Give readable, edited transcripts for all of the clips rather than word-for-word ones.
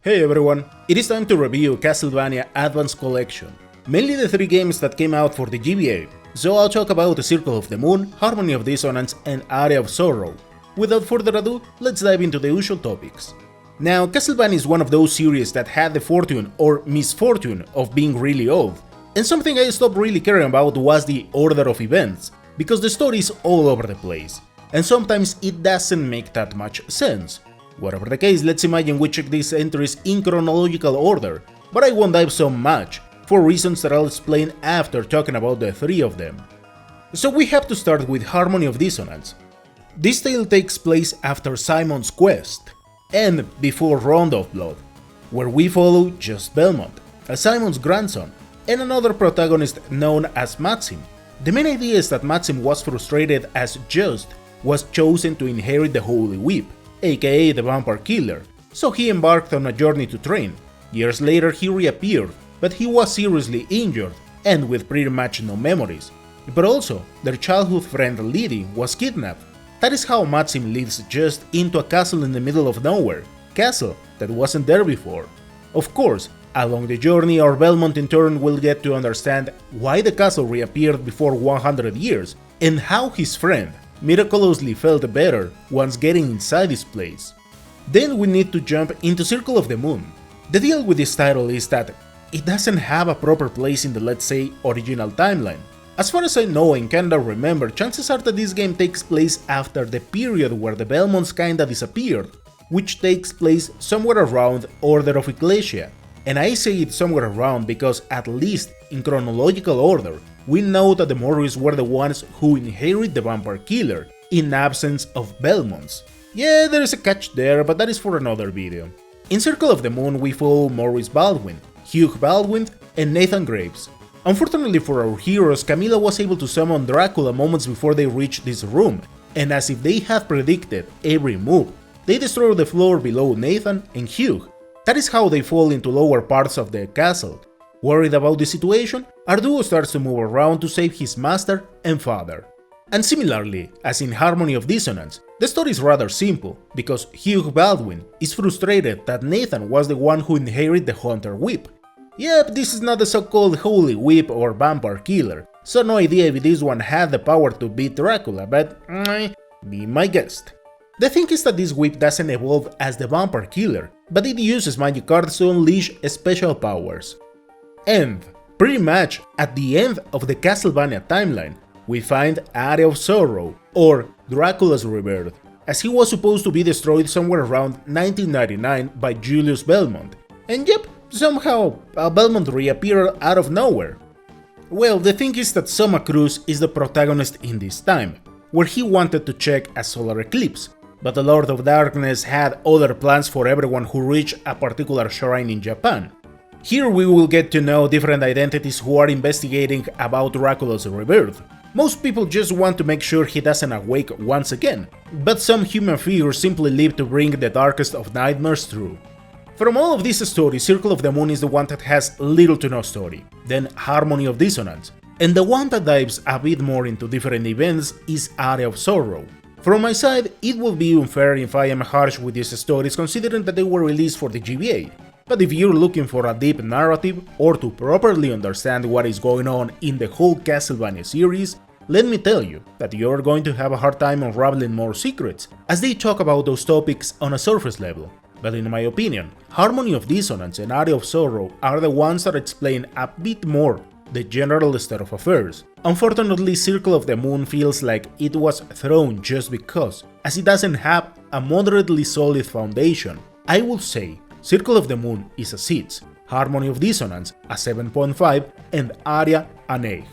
Hey everyone, it is time to review Castlevania Advance Collection, mainly the 3 games that came out for the GBA, so I'll talk about The Circle of the Moon, Harmony of Dissonance and Aria of Sorrow. Without further ado, let's dive into the usual topics. Now, Castlevania is one of those series that had the fortune or misfortune of being really old, and something I stopped really caring about was the order of events, because the story is all over the place, and sometimes it doesn't make that much sense. Whatever the case, let's imagine we check these entries in chronological order, but I won't dive so much, for reasons that I'll explain after talking about the 3 of them. So we have to start with Harmony of Dissonance. This tale takes place after Simon's quest, and before Rondo of Blood, where we follow Just Belmont, as Simon's grandson, and another protagonist known as Maxim. The main idea is that Maxim was frustrated as Just was chosen to inherit the Holy Whip, aka the Vampire Killer, so he embarked on a journey to train. Years later he reappeared, but he was seriously injured and with pretty much no memories. But also, their childhood friend Lydie was kidnapped. That is how Maxim leads Just into a castle in the middle of nowhere, castle that wasn't there before. Of course, along the journey our Belmont in turn will get to understand why the castle reappeared before 100 years, and how his friend miraculously felt better once getting inside this place. Then we need to jump into Circle of the Moon. The deal with this title is that it doesn't have a proper place in the, let's say, original timeline. As far as I know and kinda remember, chances are that this game takes place after the period where the Belmonts kinda disappeared, which takes place somewhere around Order of Ecclesia. And I say it somewhere around because, at least in chronological order, we know that the Morris were the ones who inherit the Vampire Killer, in absence of Belmonts. Yeah, there is a catch there, but that is for another video. In Circle of the Moon we follow Maurice Baldwin, Hugh Baldwin and Nathan Graves. Unfortunately for our heroes, Camilla was able to summon Dracula moments before they reached this room, and as if they had predicted every move, they destroy the floor below Nathan and Hugh. That is how they fall into lower parts of the castle. Worried about the situation, our duo starts to move around to save his master and father. And similarly, as in Harmony of Dissonance, the story is rather simple, because Hugh Baldwin is frustrated that Nathan was the one who inherited the Hunter Whip. Yep, this is not the so-called Holy Whip or Vampire Killer, so no idea if this one had the power to beat Dracula, but be my guest. The thing is that this whip doesn't evolve as the Vampire Killer, but it uses magic cards to unleash special powers. And, pretty much at the end of the Castlevania timeline, we find Aria of Sorrow, or Dracula's Rebirth, as he was supposed to be destroyed somewhere around 1999 by Julius Belmont. And yep, somehow Belmont reappeared out of nowhere. Well, the thing is that Soma Cruz is the protagonist in this time, where he wanted to check a solar eclipse, but the Lord of Darkness had other plans for everyone who reached a particular shrine in Japan. Here we will get to know different identities who are investigating about Dracula's rebirth. Most people just want to make sure he doesn't awake once again, but some human figures simply live to bring the darkest of nightmares true. From all of this story, Circle of the Moon is the one that has little to no story, then Harmony of Dissonance, and the one that dives a bit more into different events is Aria of Sorrow. From my side, it would be unfair if I am harsh with these stories considering that they were released for the GBA. But if you're looking for a deep narrative, or to properly understand what is going on in the whole Castlevania series, let me tell you that you're going to have a hard time unraveling more secrets, as they talk about those topics on a surface level. But in my opinion, Harmony of Dissonance and Aria of Sorrow are the ones that explain a bit more the general state of affairs. Unfortunately, Circle of the Moon feels like it was thrown just because, as it doesn't have a moderately solid foundation. I would say Circle of the Moon is a 6, Harmony of Dissonance a 7.5 and Aria an 8.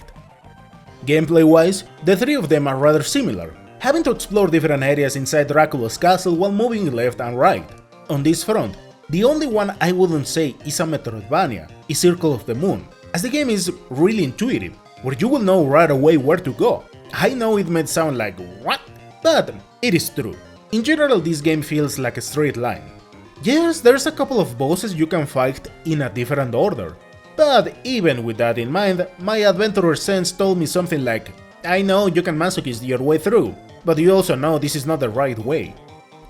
Gameplay-wise, the 3 of them are rather similar, having to explore different areas inside Dracula's castle while moving left and right. On this front, the only one I wouldn't say is a Metroidvania is Circle of the Moon, as the game is really intuitive, where you will know right away where to go. I know it may sound like what, but it is true. In general, this game feels like a straight line. Yes, there's a couple of bosses you can fight in a different order, but even with that in mind, my adventurer sense told me something like, I know you can masochist your way through, but you also know this is not the right way.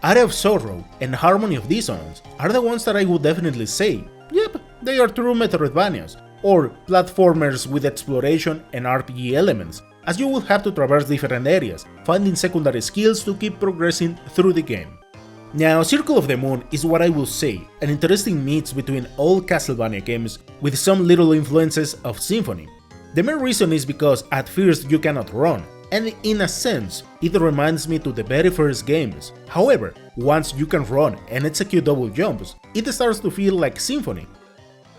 Aria of Sorrow and Harmony of Dissonance are the ones that I would definitely say, yep, they are true Metroidvanias, or platformers with exploration and RPG elements, as you will have to traverse different areas, finding secondary skills to keep progressing through the game. Now, Circle of the Moon is what I will say, an interesting mix between all Castlevania games with some little influences of Symphony. The main reason is because at first you cannot run, and in a sense, it reminds me to the very first games. However, once you can run and execute double jumps, it starts to feel like Symphony.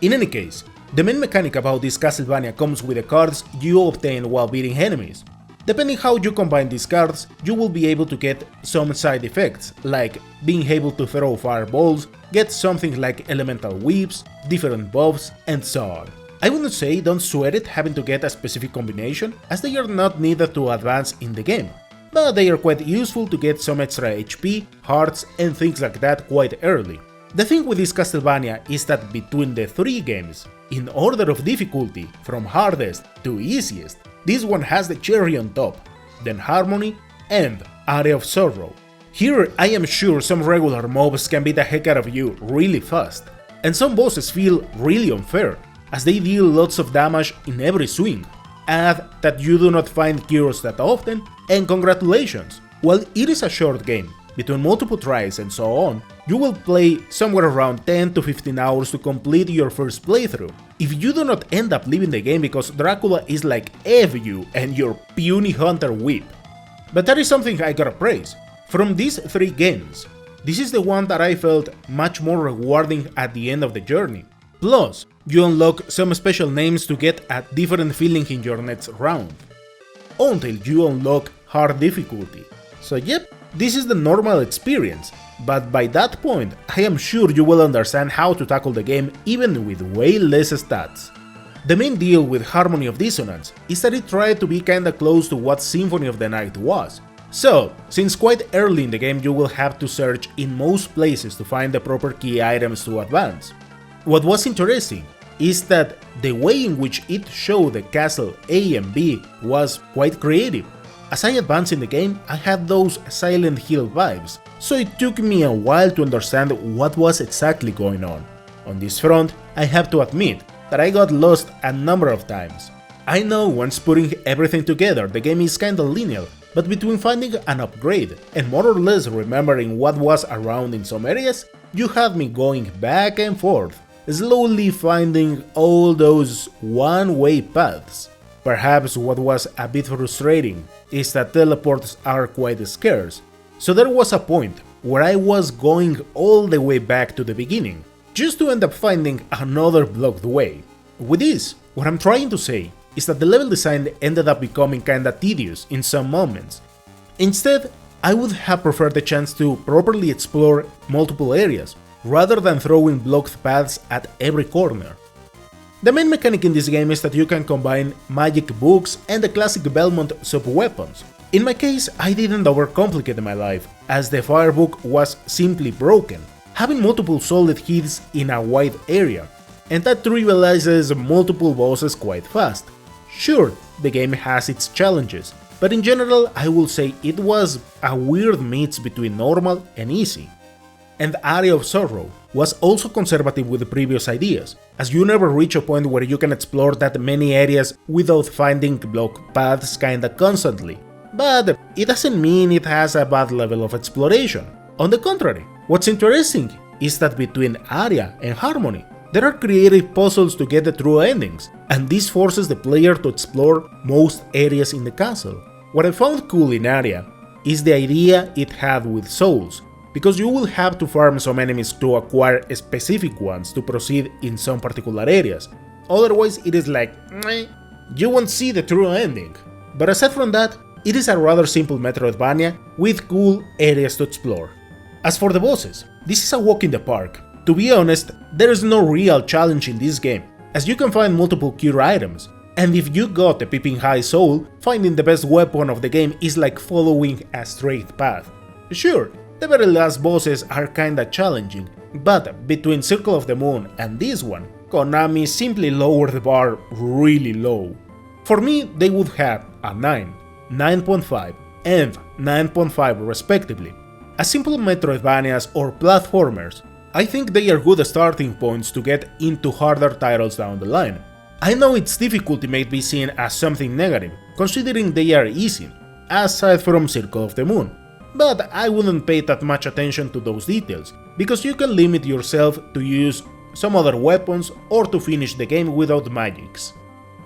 In any case, the main mechanic about this Castlevania comes with the cards you obtain while beating enemies. Depending how you combine these cards, you will be able to get some side effects, like being able to throw fireballs, get something like elemental whips, different buffs, and so on. I wouldn't say don't sweat it having to get a specific combination, as they are not needed to advance in the game, but they are quite useful to get some extra HP, hearts, and things like that quite early. The thing with this Castlevania is that between the 3 games, in order of difficulty, from hardest to easiest, this one has the cherry on top, then Harmony and Aria of Sorrow. Here I am sure some regular mobs can beat the heck out of you really fast, and some bosses feel really unfair, as they deal lots of damage in every swing. Add that you do not find cures that often, and congratulations! While it is a short game, between multiple tries and so on, you will play somewhere around 10 to 15 hours to complete your first playthrough. If you do not end up leaving the game because Dracula is like F you and your puny hunter whip. But that is something I gotta praise. From these 3 games, this is the one that I felt much more rewarding at the end of the journey. Plus, you unlock some special names to get a different feeling in your next round, until you unlock hard difficulty. So yep, this is the normal experience, but by that point I am sure you will understand how to tackle the game even with way less stats. The main deal with Harmony of Dissonance is that it tried to be kinda close to what Symphony of the Night was. So, since quite early in the game you will have to search in most places to find the proper key items to advance. What was interesting is that the way in which it showed the castle A and B was quite creative. As I advanced in the game, I had those Silent Hill vibes, so it took me a while to understand what was exactly going on. On this front, I have to admit that I got lost a number of times. I know once putting everything together the game is kinda linear, but between finding an upgrade and more or less remembering what was around in some areas, you had me going back and forth, slowly finding all those one-way paths. Perhaps what was a bit frustrating is that teleports are quite scarce, so there was a point where I was going all the way back to the beginning, just to end up finding another blocked way. With this, what I'm trying to say is that the level design ended up becoming kinda tedious in some moments. Instead, I would have preferred the chance to properly explore multiple areas, rather than throwing blocked paths at every corner. The main mechanic in this game is that you can combine magic books and the classic Belmont sub-weapons. In my case, I didn't overcomplicate my life, as the fire book was simply broken, having multiple solid hits in a wide area, and that trivializes multiple bosses quite fast. Sure, the game has its challenges, but in general I will say it was a weird mix between normal and easy. And Aria of Sorrow was also conservative with the previous ideas, as you never reach a point where you can explore that many areas without finding blocked paths kinda constantly. But it doesn't mean it has a bad level of exploration. On the contrary, what's interesting is that between Aria and Harmony, there are creative puzzles to get the true endings, and this forces the player to explore most areas in the castle. What I found cool in Aria is the idea it had with souls, because you will have to farm some enemies to acquire specific ones to proceed in some particular areas, otherwise it is like, meh, you won't see the true ending. But aside from that, it is a rather simple Metroidvania with cool areas to explore. As for the bosses, this is a walk in the park. To be honest, there is no real challenge in this game, as you can find multiple cure items, and if you got a Peeping High Soul, finding the best weapon of the game is like following a straight path. Sure, the very last bosses are kinda challenging, but between Circle of the Moon and this one, Konami simply lowered the bar really low. For me, they would have a 9, 9.5 and 9.5 respectively. As simple Metroidvanias or platformers, I think they are good starting points to get into harder titles down the line. I know its difficulty may be seen as something negative, considering they are easy, aside from Circle of the Moon, but I wouldn't pay that much attention to those details, because you can limit yourself to use some other weapons or to finish the game without magics.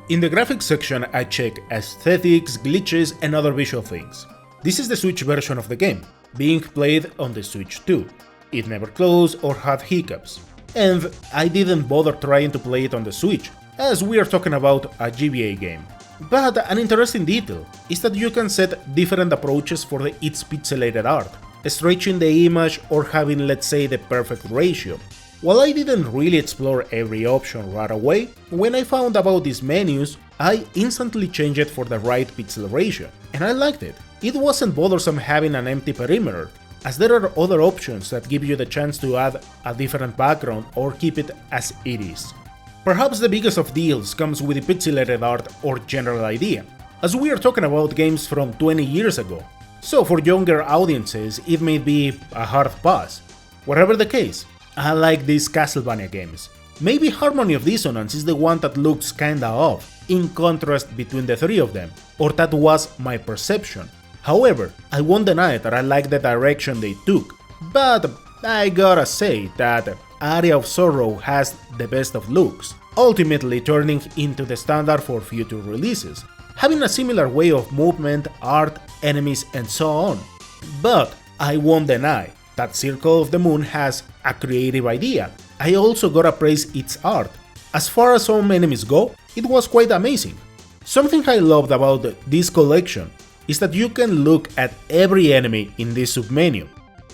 In the graphics section I check aesthetics, glitches and other visual things. This is the Switch version of the game, being played on the Switch 2. It never closed or had hiccups, and I didn't bother trying to play it on the Switch, as we are talking about a GBA game. But an interesting detail is that you can set different approaches for its pixelated art, stretching the image or having, let's say, the perfect ratio. While I didn't really explore every option right away, when I found about these menus, I instantly changed it for the right pixel ratio, and I liked it. It wasn't bothersome having an empty perimeter, as there are other options that give you the chance to add a different background or keep it as it is. Perhaps the biggest of deals comes with the pixelated art or general idea, as we are talking about games from 20 years ago, so for younger audiences it may be a hard pass. Whatever the case, I like these Castlevania games. Maybe Harmony of Dissonance is the one that looks kinda off, in contrast between the three of them, or that was my perception. However, I won't deny that I like the direction they took, but I gotta say that Aria of Sorrow has the best of looks, ultimately turning into the standard for future releases, having a similar way of movement, art, enemies and so on. But I won't deny that Circle of the Moon has a creative idea. I also gotta praise its art. As far as some enemies go, it was quite amazing. Something I loved about this collection is that you can look at every enemy in this submenu.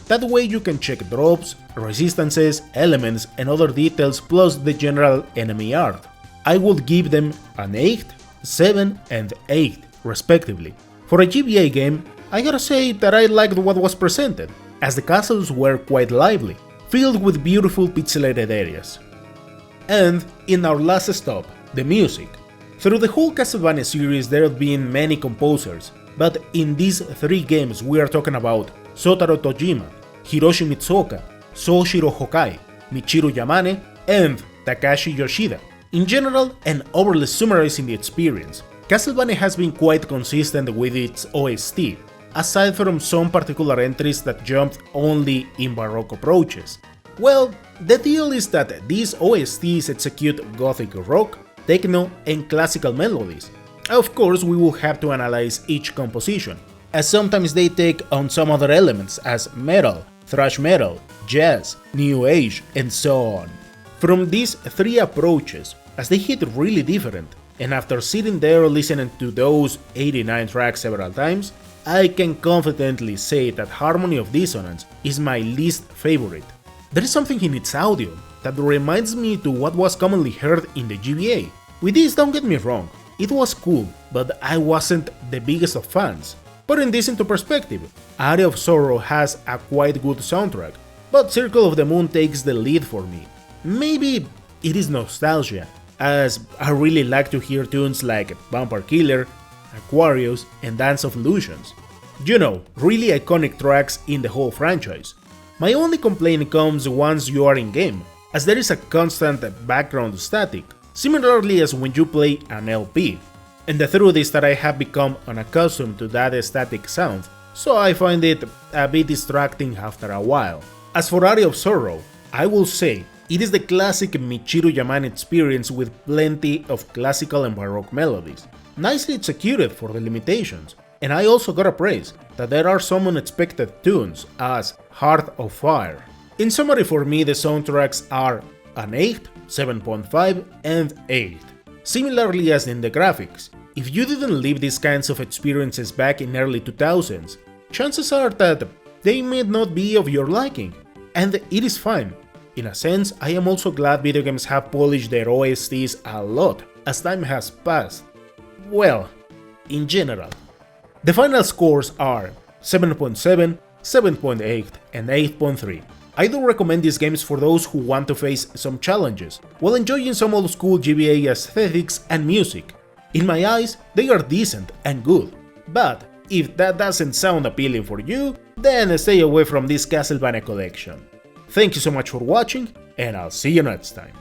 That way you can check drops, resistances, elements and other details plus the general enemy art. I would give them an 8, 7 and 8 respectively. For a GBA game, I gotta say that I liked what was presented, as the castles were quite lively, filled with beautiful pixelated areas. And in our last stop, the music. Through the whole Castlevania series there have been many composers, but in these three games we are talking about Shotaro Tojima, Hiroshi Mitsuoka, Soshiro Hokai, Michiru Yamane, and Takashi Yoshida. In general, and overly summarizing the experience, Castlevania has been quite consistent with its OST, aside from some particular entries that jumped only in Baroque approaches. Well, the deal is that these OSTs execute gothic rock, techno and classical melodies. Of course, we will have to analyze each composition, as sometimes they take on some other elements as metal, thrash metal, jazz, new age, and so on. From these three approaches, as they hit really different, and after sitting there listening to those 89 tracks several times, I can confidently say that Harmony of Dissonance is my least favorite. There is something in its audio that reminds me to what was commonly heard in the GBA. With this, don't get me wrong, it was cool, but I wasn't the biggest of fans. Putting this into perspective, Aria of Sorrow has a quite good soundtrack, but Circle of the Moon takes the lead for me. Maybe it is nostalgia, as I really like to hear tunes like Vampire Killer, Aquarius and Dance of Illusions. You know, really iconic tracks in the whole franchise. My only complaint comes once you are in-game, as there is a constant background static, similarly as when you play an LP. And the truth is that I have become unaccustomed to that static sound, so I find it a bit distracting after a while. As for Aria of Sorrow, I will say it is the classic Michiru Yamane experience with plenty of classical and baroque melodies, nicely executed for the limitations, and I also gotta praise that there are some unexpected tunes as Heart of Fire. In summary, for me the soundtracks are an 8, 7.5 and 8. Similarly as in the graphics, if you didn't live these kinds of experiences back in early 2000s, chances are that they may not be of your liking, and it is fine. In a sense, I am also glad video games have polished their OSTs a lot as time has passed. Well, in general. The final scores are 7.7, 7.8 and 8.3. I do recommend these games for those who want to face some challenges, while enjoying some old school GBA aesthetics and music. In my eyes, they are decent and good, but if that doesn't sound appealing for you, then stay away from this Castlevania collection. Thank you so much for watching, and I'll see you next time.